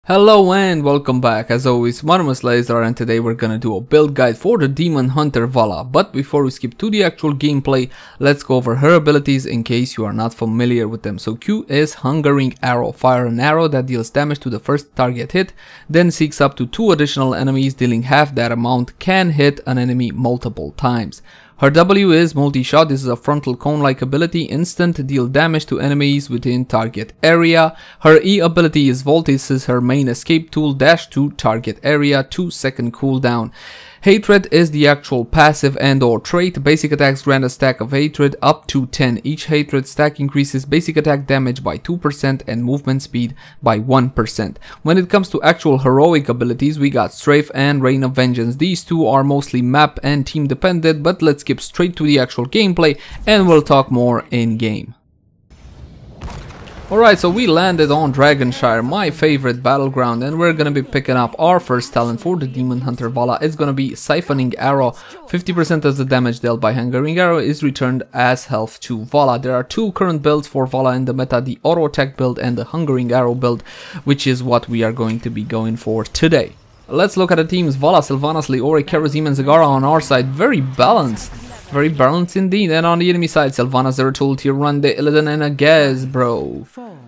Hello and welcome back. As always, my name is Laser and today we're gonna do a build guide for the Demon Hunter Valla. But before we skip to the actual gameplay, let's go over her abilities in case you are not familiar with them. So Q is Hungering Arrow. Fire an arrow that deals damage to the first target hit, then seeks up to 2 additional enemies, dealing half that amount, can hit an enemy multiple times. Her W is multi-shot. This is a frontal cone-like ability, instant, deal damage to enemies within target area. Her E ability is Volt. This is her main escape tool, dash to target area, 2-second cooldown. Hatred is the actual passive and or trait. Basic attacks grant a stack of hatred up to 10. Each hatred stack increases basic attack damage by 2% and movement speed by 1%. When it comes to actual heroic abilities, we got Strafe and Rain of Vengeance. These two are mostly map and team dependent, but let's skip straight to the actual gameplay and we'll talk more in game. Alright, so we landed on Dragonshire, my favorite battleground, and we're gonna be picking up our first talent for the Demon Hunter Valla. It's gonna be Siphoning Arrow. 50% of the damage dealt by Hungering Arrow is returned as health to Valla. There are 2 current builds for Valla in the meta, the Auto Attack build and the Hungering Arrow build, which is what we are going to be going for today. Let's look at the teams. Valla, Sylvanas, Leori, Kerosene and Zagara on our side. Very balanced. Very balanced indeed. And on the enemy side, Sylvanas, Zeratul, Tyrande, Illidan and Agaz, bro.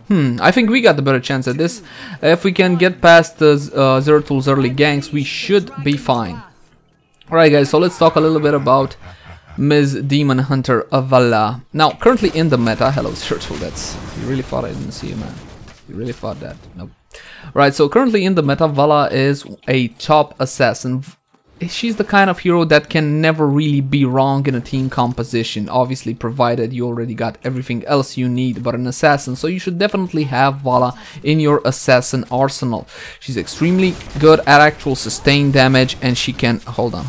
I think we got the better chance at this. If we can get past the Zeratul's early ganks, we should be fine. Alright guys, so let's talk a little bit about Ms. Demon Hunter Valla. Now, currently in the meta, hello Zeratul, you really thought I didn't see you, man. You really thought that? Nope. Right, so currently in the meta, Valla is a top assassin. She's the kind of hero that can never really be wrong in a team composition, obviously provided you already got everything else you need but an assassin, so you should definitely have Valla in your assassin arsenal. She's extremely good at actual sustained damage and she can... Hold on.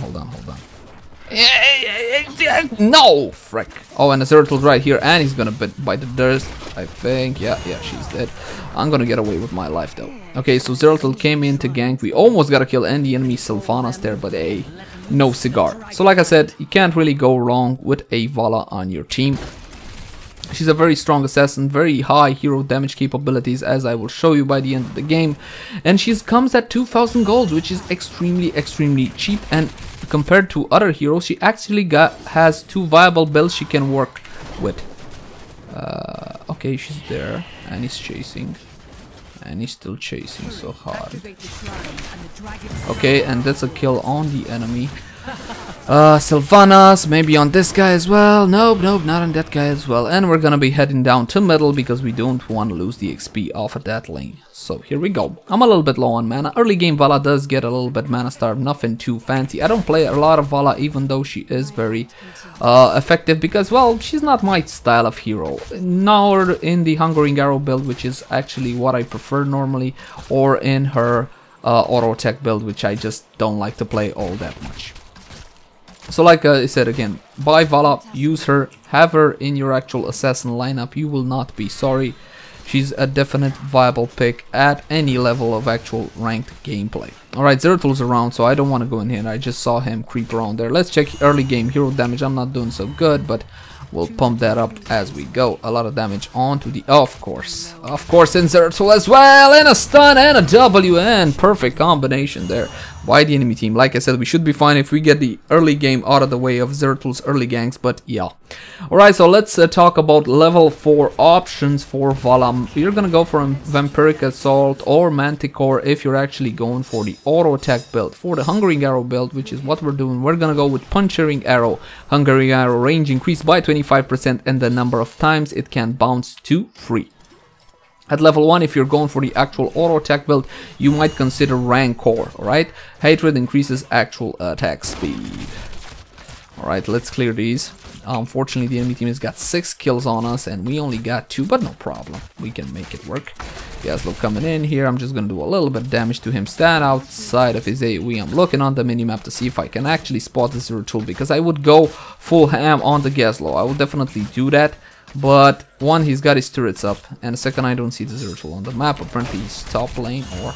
No! Frick. Oh, and the Zeratul right here, and he's gonna bite the dust, I think. Yeah, she's dead. I'm gonna get away with my life though. Okay, so Zeratul came in to gank. We almost got to kill the enemy Sylvanas there, but hey, no cigar. So like I said, you can't really go wrong with a Valla on your team. She's a very strong assassin, very high hero damage capabilities, as I will show you by the end of the game. And she comes at 2,000 gold, which is extremely cheap. And compared to other heroes, she actually has 2 viable builds she can work with. Okay, she's there, and he's chasing. And he's still chasing so hard. Okay, and that's a kill on the enemy. Sylvanas, maybe on this guy as well. Nope, not on that guy as well. And we're gonna be heading down to middle because we don't want to lose the XP off of that lane. So here we go. I'm a little bit low on mana. Early game Valla does get a little bit mana starved, nothing too fancy. I don't play a lot of Valla, even though she is very effective because, well, she's not my style of hero. Nor in the Hungering Arrow build, which is actually what I prefer normally, or in her Auto Attack build, which I just don't like to play all that much. So like I said again, buy Valla, use her, have her in your actual assassin lineup, you will not be sorry. She's a definite viable pick at any level of actual ranked gameplay. Alright, Zeratul's around, so I don't want to go in here. I just saw him creep around there. Let's check early game hero damage. I'm not doing so good, but we'll pump that up as we go. A lot of damage onto the... Oh, of course, in Zeratul as well, and a stun and a W, and perfect combination there by the enemy team. Like I said, we should be fine if we get the early game out of the way of Zeratul's early ganks, but yeah. Alright, so let's talk about level 4 options for Valla. You're gonna go for a Vampiric Assault or Manticore if you're actually going for the Auto Attack build. For the Hungering Arrow build, which is what we're doing, we're gonna go with Puncturing Arrow. Hungering Arrow range increased by 25% and the number of times it can bounce to 3. At level 1, if you're going for the actual auto attack build, you might consider Rancor, alright? Hatred increases actual attack speed. Alright, let's clear these. Unfortunately, the enemy team has got 6 kills on us, and we only got 2, but no problem. We can make it work. Gaslow coming in here. I'm just gonna do a little bit of damage to him. Stand outside of his AoE. I'm looking on the minimap to see if I can actually spot the Zeratul, because I would go full ham on the Gaslow. I will definitely do that. But one, he's got his turrets up, and the second, I don't see the Zeratul on the map. Apparently he's top lane, or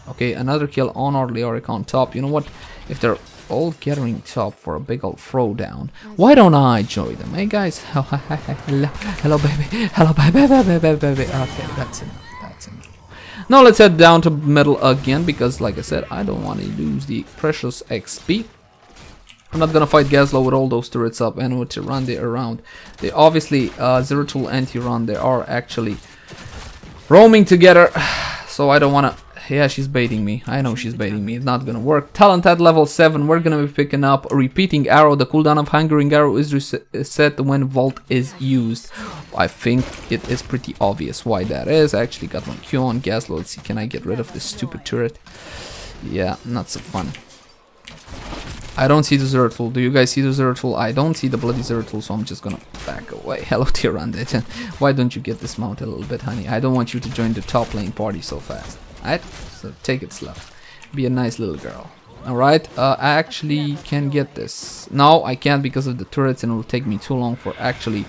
okay, another kill on our Leoric on top. You know what, if they're all gathering top for a big old throwdown, why don't I join them? Hey guys, hello baby, hello baby. Okay, that's enough. Now let's head down to middle again, because like I said, I don't want to lose the precious XP. I'm not gonna fight Gazlowe with all those turrets up and with Tyrande around. They obviously, Zeratul and Tyrande are actually roaming together, so I don't wanna... Yeah, she's baiting me. I know she's baiting me. It's not gonna work. Talent at level 7. We're gonna be picking up Repeating Arrow. The cooldown of Hungering Arrow is reset when Vault is used. I think it is pretty obvious why that is. I actually got my Q on Gazlowe. Let's see, can I get rid of this stupid turret? Yeah, not so fun. I don't see the Zeratul. Do you guys see the Zeratul? I don't see the bloody Zeratul, so I'm just gonna back away. Hello, Tyrande. Why don't you get dismounted a little bit, honey? I don't want you to join the top lane party so fast. Alright, so take it slow. Be a nice little girl. Alright, I actually can get this. No, I can't because of the turrets, and it will take me too long for actually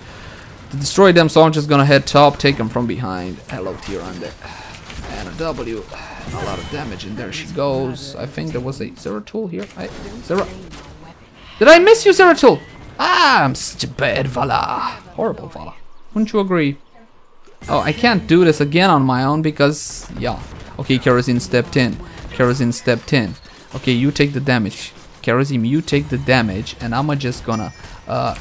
to destroy them. So I'm just gonna head top, take them from behind. Hello, Tyrande. And a W. A lot of damage, and there she goes. I think there was a Zeratul here. Did I miss you, Zeratul? Ah, I'm such a bad Valla. Horrible Valla. Wouldn't you agree? Oh, I can't do this again on my own because, yeah. Okay, Kerosene stepped in. Kerosene stepped in. Okay, you take the damage. Kerosene, you take the damage, and I'm just gonna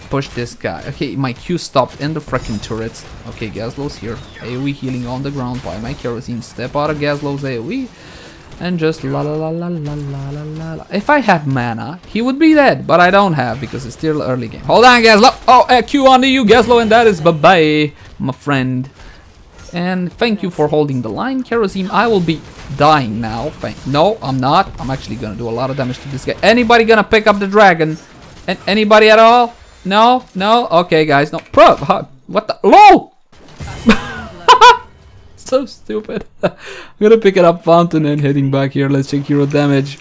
push this guy. Okay, my Q stopped in the freaking turrets. Okay, Gazlowe's here. AoE healing on the ground by my Kerosene. Step out of Gazlowe's AoE and just la la la la la la la la. If I had mana, he would be dead, but I don't have because it's still early game. Hold on, Gazlowe. Oh, Q on you, Gazlowe, and that is bye-bye, my friend. And thank you for holding the line, Kerosene. I will be dying now. No, I'm not. I'm actually gonna do a lot of damage to this guy. Anybody gonna pick up the dragon? Anybody at all? No? No? Okay, guys. No. What the? LOL! So stupid. I'm gonna pick it up Fountain and heading back here. Let's check hero damage.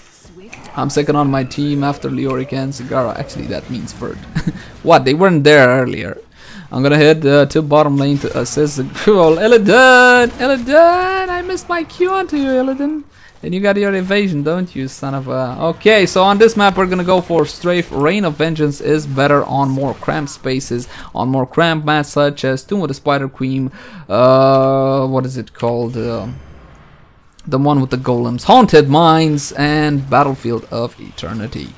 I'm second on my team after Leoric and Sagara. Actually, that means third. What? They weren't there earlier. I'm gonna head to bottom lane to assist the cruel Illidan! Illidan! I missed my Q onto you, Illidan. And you got your evasion, don't you, son of a... Okay, so on this map we're gonna go for Strafe. Reign of Vengeance is better on more cramped spaces, on more cramped maps such as Tomb of the Spider Queen, what is it called? The one with the golems, Haunted Mines, and Battlefield of Eternity.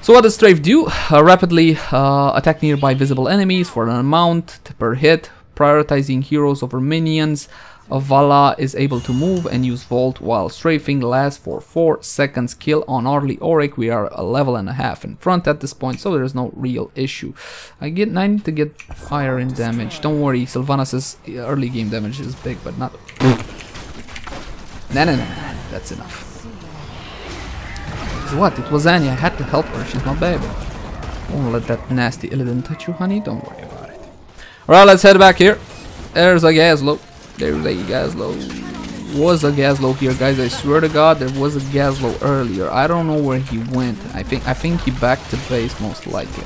So what does Strafe do? Rapidly attack nearby visible enemies for an amount per hit, prioritizing heroes over minions. Valla is able to move and use Vault while strafing lasts for 4 seconds. Kill on early Auric. We are a level and a half in front at this point, so there's no real issue. I need to get higher in damage. Don't worry, Sylvanas' early game damage is big, but not... No, that's enough. What? It was Annie. I had to help her. She's my baby. Don't let that nasty Illidan touch you, honey. Don't worry about it. Alright, let's head back here. There's a Gazlowe. There's a Gazlowe. Was a Gazlowe here, guys. I swear to God, there was a Gazlowe earlier. I don't know where he went. I think he backed to base most likely.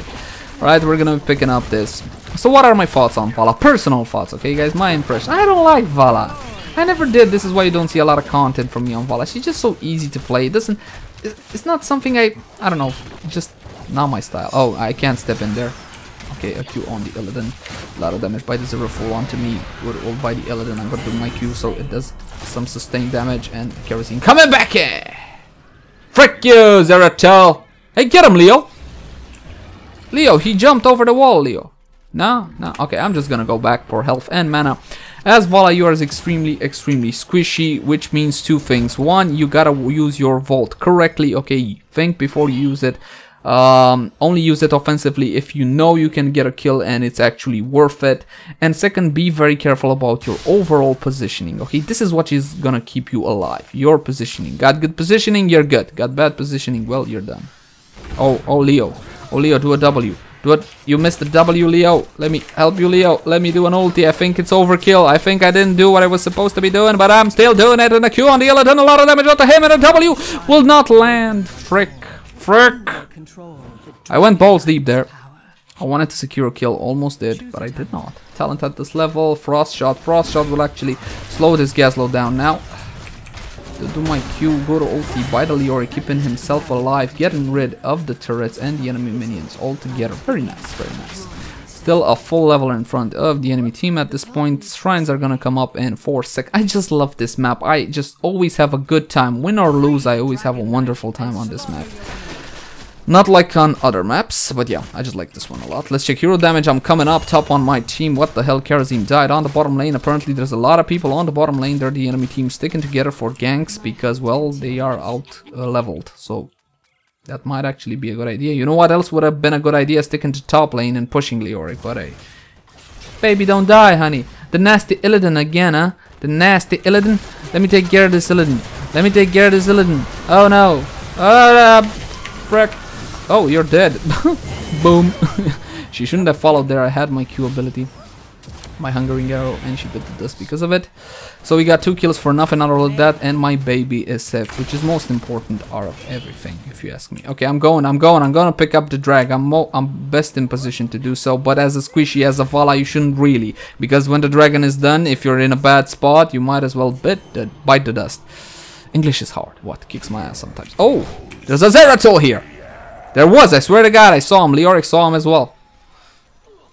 Alright, we're gonna be picking up this. So what are my thoughts on Valla? Personal thoughts, okay, guys? My impression. I don't like Valla. I never did. This is why you don't see a lot of content from me on Valla. She's just so easy to play. It's not something I don't know, just not my style. Oh, I can't step in there. Okay, a Q on the Illidan. A lot of damage by the Zeratul onto me. We're all by the Illidan. I'm gonna do my Q so it does some sustained damage. And Kerosene coming back here. Frick you, Zeratul. Hey, get him, Leo. Leo, he jumped over the wall, Leo. No? Okay, I'm just gonna go back for health and mana. As Valla, you are extremely squishy, which means two things. One, you gotta use your Vault correctly. Okay, think before you use it. Only use it offensively if you know you can get a kill and it's actually worth it. And second, be very careful about your overall positioning. Okay, this is what is gonna keep you alive. Your positioning. Got good positioning, you're good. Got bad positioning, well, you're done. Oh, Leo. Oh, Leo, do a W. You missed the W, Leo. Let me help you, Leo. Let me do an ulti. I think it's overkill. I think I didn't do what I was supposed to be doing, but I'm still doing it. And a Q on the Illidan, a lot of damage onto him, and a W will not land. Frick. I went balls deep there. I wanted to secure a kill, almost did, but I did not. Talent at this level, Frost Shot. Frost Shot will actually slow this Gazlowe down now. To do my Q, go to ulti by the Leoric, keeping himself alive, getting rid of the turrets and the enemy minions all together. Very nice, very nice. still a full level in front of the enemy team at this point. Shrines are gonna come up in 4 seconds. I just love this map. I just always have a good time. Win or lose, I always have a wonderful time on this map. Not like on other maps, but yeah, I just like this one a lot. Let's check hero damage. I'm coming up top on my team. What the hell? Karazim died on the bottom lane. Apparently there's a lot of people on the bottom lane. They're the enemy team sticking together for ganks because, well, they are out leveled. So that might actually be a good idea. You know what else would have been a good idea? Sticking to top lane and pushing Leoric. But hey, baby, don't die, honey. The nasty Illidan again, huh? The nasty Illidan. Let me take care of this Illidan. Let me take care of this Illidan. Oh no. Frick. Oh, you're dead. Boom. She shouldn't have followed there. I had my Q ability, my hungering arrow, and she bit the dust because of it. So we got 2 kills for nothing out of that, and my baby is safe, which is most important out of everything, if you ask me. Okay, I'm gonna pick up the drag. I'm best in position to do so, but as a squishy, as a Valla, you shouldn't really, because when the dragon is done, if you're in a bad spot, you might as well bite the dust. English is hard. What? Kicks my ass sometimes. Oh, there's a Zeratul here. There was, I swear to God, I saw him. Leoric saw him as well.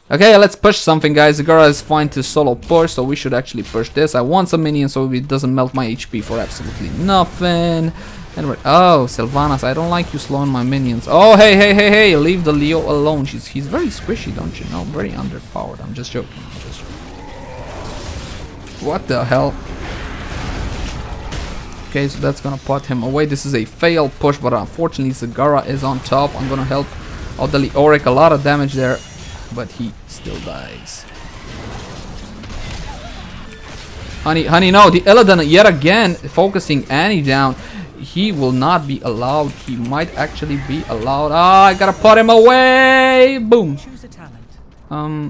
Okay, let's push something, guys. Zagara is fine to solo push, so we should actually push this. I want some minions so it doesn't melt my HP for absolutely nothing. And we're, oh, Sylvanas, I don't like you slowing my minions. Oh, hey, leave the Leo alone. He's very squishy, don't you know? Very underpowered. I'm just joking. What the hell? Okay, so that's gonna put him away. This is a failed push, but unfortunately Zagara is on top. I'm gonna help out the Leoric. A lot of damage there, but he still dies. Honey, no. The Illidan yet again focusing Annie down. He will not be allowed. He might actually be allowed. Ah, I gotta put him away. Boom.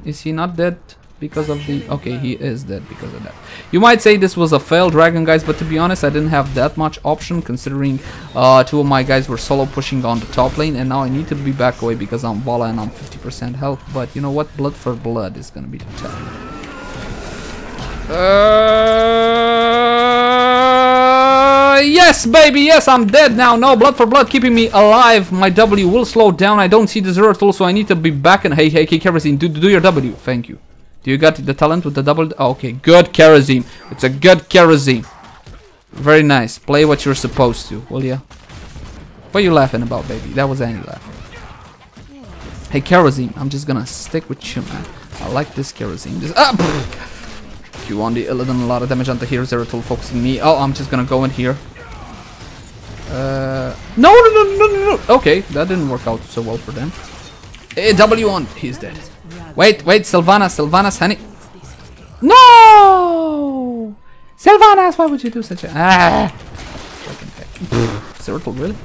Is he not dead? Because of the... Okay, he is dead because of that. You might say this was a failed dragon, guys, but to be honest, I didn't have that much option considering 2 of my guys were solo pushing on the top lane, and now I need to be back away because I'm Valla and I'm 50% health. But you know what? Blood for blood is gonna be the challenge. Yes, baby, yes, I'm dead now. No, blood for blood keeping me alive. My W will slow down. I don't see the Zeratul, so I need to be back. And hey, Kerosene, do your W. Thank you. Do you got the talent with the double? Oh, okay, good kerosene. It's a good kerosene. Very nice. Play what you're supposed to, will ya? What are you laughing about, baby? That was Annie laughing. Hey, kerosene, I'm just gonna stick with you, man. I like this kerosene. Just Q on the Illidan, a lot of damage on the hero. Zeratul focusing me. Oh, I'm just gonna go in here. No. Okay, that didn't work out so well for them. W on. He's dead. Wait, Sylvanas, honey. No! Sylvanas, why would you do such a... Zeratul, really?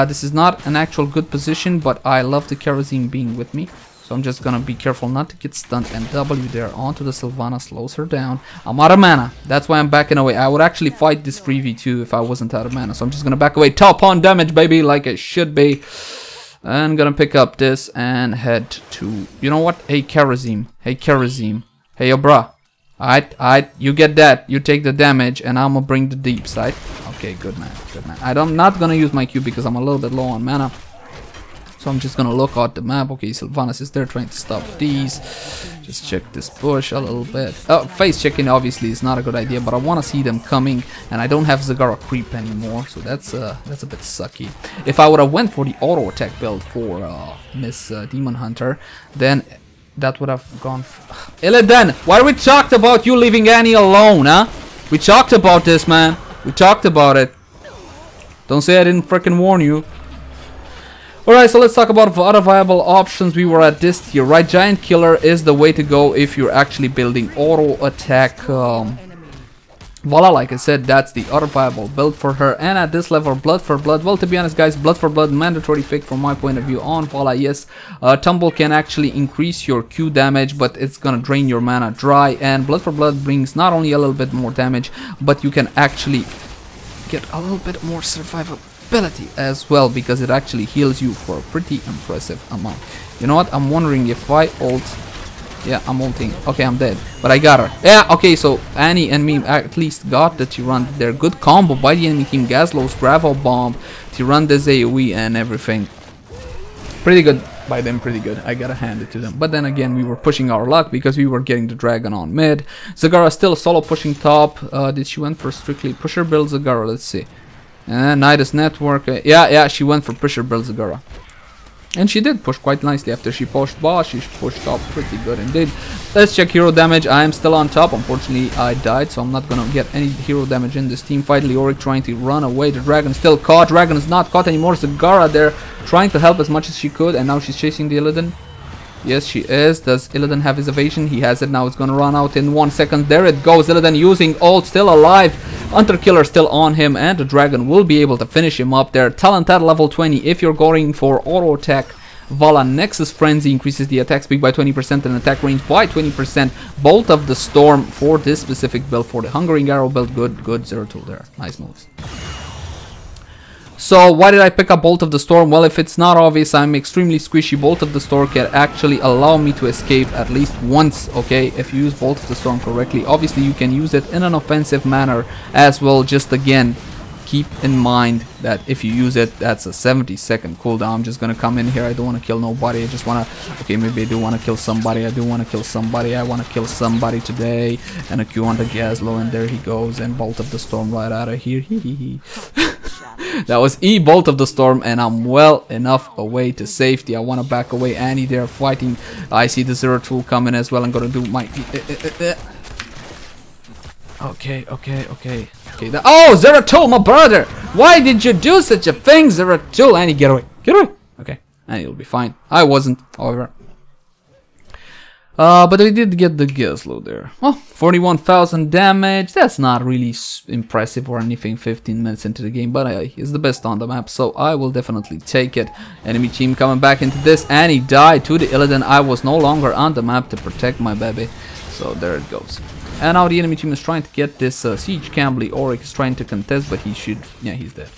This is not an actual good position, but I love the kerosene being with me. So I'm just gonna be careful not to get stunned, and W there onto the Sylvanas slows her down. I'm out of mana. That's why I'm backing away. I would actually fight this 3v2 if I wasn't out of mana. So I'm just gonna back away. Top on damage, baby, like it should be. I'm gonna pick up this and head to... You know what? Hey, kerosene. Hey, yo, bruh. Alright, you get that. You take the damage, and I'm gonna bring the deep side. Okay, good man. I'm not gonna use my Q because I'm a little bit low on mana. So I'm just gonna look at the map. Okay, Sylvanas is there trying to stop these. Just check this bush a little bit. Oh, face checking obviously is not a good idea, but I want to see them coming, and I don't have Zagara creep anymore, so that's a bit sucky. If I would have went for the auto attack build for Miss Demon Hunter, then that would have gone. Illidan, why we talked about you leaving Annie alone, huh? We talked about this, man. We talked about it. Don't say I didn't freaking warn you. Alright, so let's talk about other viable options. We were at this tier, right? Giant Killer is the way to go if you're actually building auto attack. Valla, like I said, that's the other viable build for her. And at this level, Blood for Blood. Well, to be honest, guys, Blood for Blood, mandatory pick from my point of view on Valla. Yes, Tumble can actually increase your Q damage, but it's gonna drain your mana dry. And Blood for Blood brings not only a little bit more damage, but you can actually get a little bit more survivability as well, because it actually heals you for a pretty impressive amount. You know what? I'm wondering if I ult. Yeah, I'm ulting. Okay, I'm dead, but I got her. Yeah, okay, so Annie and me at least got the Tyrann. They're good combo by the enemy team. Gaslo's Gravel Bomb, Tyrann des AoE and everything. Pretty good. by them pretty good. I gotta hand it to them. But then again, we were pushing our luck because we were getting the dragon on mid. Zagara still solo pushing top. Did she went for strictly pusher build Zagara? Let's see. Nidus network. Yeah, she went for pusher build Zagara. And she did push quite nicely after she pushed boss. She pushed top pretty good indeed. Let's check hero damage. I am still on top. Unfortunately, I died, so I'm not gonna get any hero damage in this team fight. Leoric trying to run away. The dragon still caught. Dragon is not caught anymore. Zagara there trying to help as much as she could, and now she's chasing the Illidan. Yes, she is. Does Illidan have his evasion? He has it now. It's gonna run out in 1 second. There it goes. Illidan using ult, still alive. Hunter Killer still on him, and the dragon will be able to finish him up there. Talent at level 20. If you're going for auto attack, Valla Nexus Frenzy increases the attack speed by 20% and attack range by 20%. Bolt of the Storm for this specific build, for the Hungering Arrow build. Good Zeratul there. Nice moves. So why did I pick up Bolt of the Storm? Well, if it's not obvious, I'm extremely squishy. Bolt of the Storm can actually allow me to escape at least once, okay? If you use Bolt of the Storm correctly. Obviously, you can use it in an offensive manner as well. Just again, keep in mind that if you use it, that's a 70-second cooldown. I'm just gonna come in here. I don't want to kill nobody. I just want to... Okay, maybe I do want to kill somebody. I do want to kill somebody. I want to kill somebody today. And a Q on the Gazlo, and there he goes. And Bolt of the Storm right out of here. That was Bolt of the Storm, and I'm well enough away to safety. I want to back away. Annie there fighting. I see the Zeratul coming as well. I'm gonna do my... Okay. Oh, Zeratul, my brother! Why did you do such a thing, Zeratul? Annie, get away. Get away. Okay, Annie will be fine. I wasn't, however. But we did get the Gazlo there. Well, 41,000 damage. That's not really impressive or anything 15 minutes into the game, but he's the best on the map, so I will definitely take it. Enemy team coming back into this, and he died to the Illidan. I was no longer on the map to protect my baby. So there it goes. And now the enemy team is trying to get this Siege Camp. Leoric is trying to contest, but he should... Yeah, he's dead.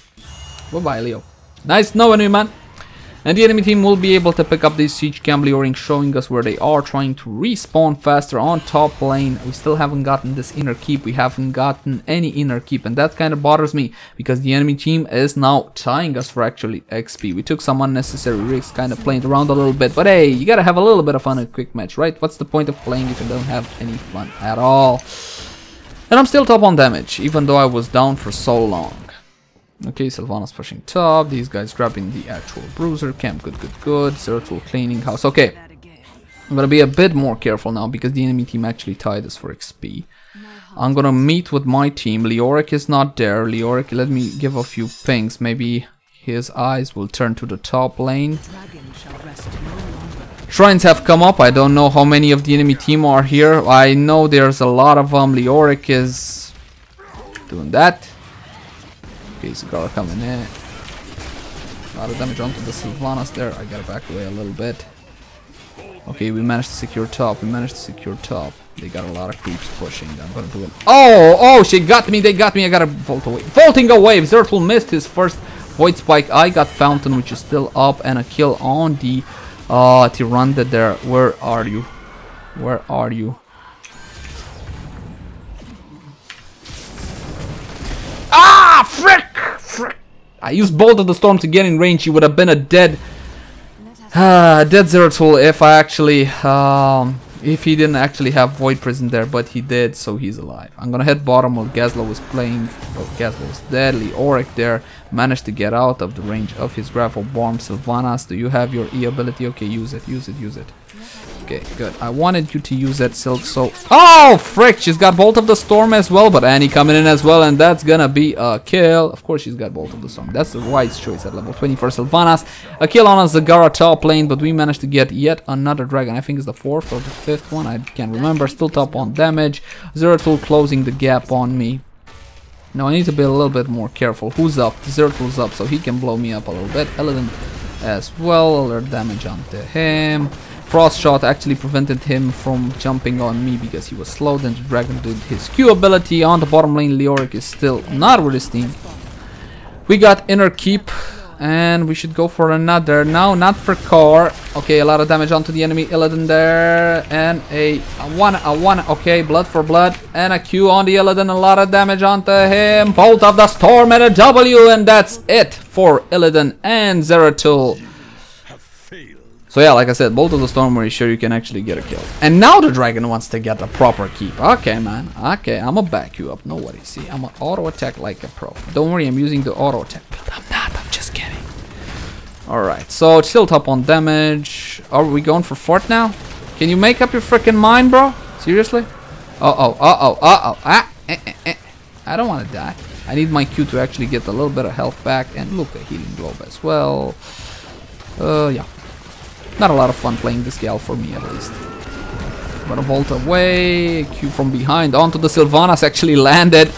Bye-bye, Leo. Nice knowing you, man. And the enemy team will be able to pick up this Siege Camp. Leoric showing us where they are, trying to respawn faster on top lane. We still haven't gotten this inner keep. We haven't gotten any inner keep, and that kind of bothers me because the enemy team is now tying us for actually XP. We took some unnecessary risks, kind of playing around a little bit, but hey, you gotta have a little bit of fun in a quick match, right? What's the point of playing if you don't have any fun at all? And I'm still top on damage, even though I was down for so long. Okay, Sylvanas pushing top. These guys grabbing the actual bruiser camp. Good. Zeratul cleaning house. Okay, I'm gonna be a bit more careful now because the enemy team actually tied us for XP. I'm gonna meet with my team. Leoric is not there. Leoric, let me give a few pings. Maybe his eyes will turn to the top lane. Shrines have come up. I don't know how many of the enemy team are here. I know there's a lot of them. Leoric is doing that. Okay, Zagara coming in. A lot of damage onto the Sylvanas there. I gotta back away a little bit. Okay, we managed to secure top. They got a lot of creeps pushing. I'm gonna do it. Oh, she got me. They got me. I gotta vault away. Vaulting away. Zeratul missed his first Void Spike. I got Fountain, which is still up, and a kill on the Tyrande there. Where are you? Ah, frick! I used Bolt of the Storm to get in range. He would have been a dead Zeratul if I actually if he didn't actually have Void Prison there, but he did, so he's alive. I'm gonna head bottom while Gazlo was playing. Oh, Gazlo was dead. Leoric there managed to get out of the range of his grapple bomb. Sylvanas, do you have your E ability? Okay, use it. Okay, good. I wanted you to use that Silk, so... Oh, frick! She's got Bolt of the Storm as well, but Annie coming in as well, and that's gonna be a kill. Of course she's got Bolt of the Storm. That's the wise choice at level 20 for Sylvanas. A kill on a Zagara top lane, but we managed to get yet another dragon. I think it's the 4th or the 5th one. I can't remember. Still top on damage. Zeratul closing the gap on me. Now I need to be a little bit more careful. Who's up? Zeratul's up, so he can blow me up a little bit. Illidan as well. Alert damage onto him. Frost Shot actually prevented him from jumping on me because he was slowed, and the dragon did his Q ability. On the bottom lane, Leoric is still not with his team. We got inner keep, and we should go for another. No, not for core. Okay, a lot of damage onto the enemy. Illidan there, and a one. Okay, blood for blood, and a Q on the Illidan. A lot of damage onto him. Bolt of the Storm and a W, and that's it for Illidan and Zeratul. So yeah, like I said, Bolt of the Storm where you're sure you can actually get a kill. And now the dragon wants to get a proper keep. Okay, man. Okay, I'ma back you up. No worries. See, I'ma auto attack like a pro. Don't worry, I'm using the auto attack build. I'm not. I'm just kidding. Alright, so tilt up on damage. Are we going for fort now? Can you make up your freaking mind, bro? Seriously? Uh-oh. Ah, I don't want to die. I need my Q to actually get a little bit of health back. And look, a healing globe as well. Yeah. Not a lot of fun playing this gal for me, at least. Gonna vault away. Q from behind onto the Sylvanas actually landed.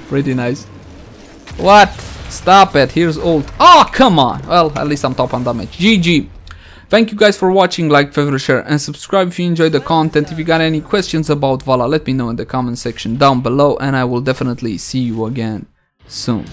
Pretty nice. What? Stop it. Here's ult. Oh, come on. Well, at least I'm top on damage. GG. Thank you guys for watching. Like, favorite, share, and subscribe if you enjoyed the content. If you got any questions about Valla, let me know in the comment section down below. And I will definitely see you again soon.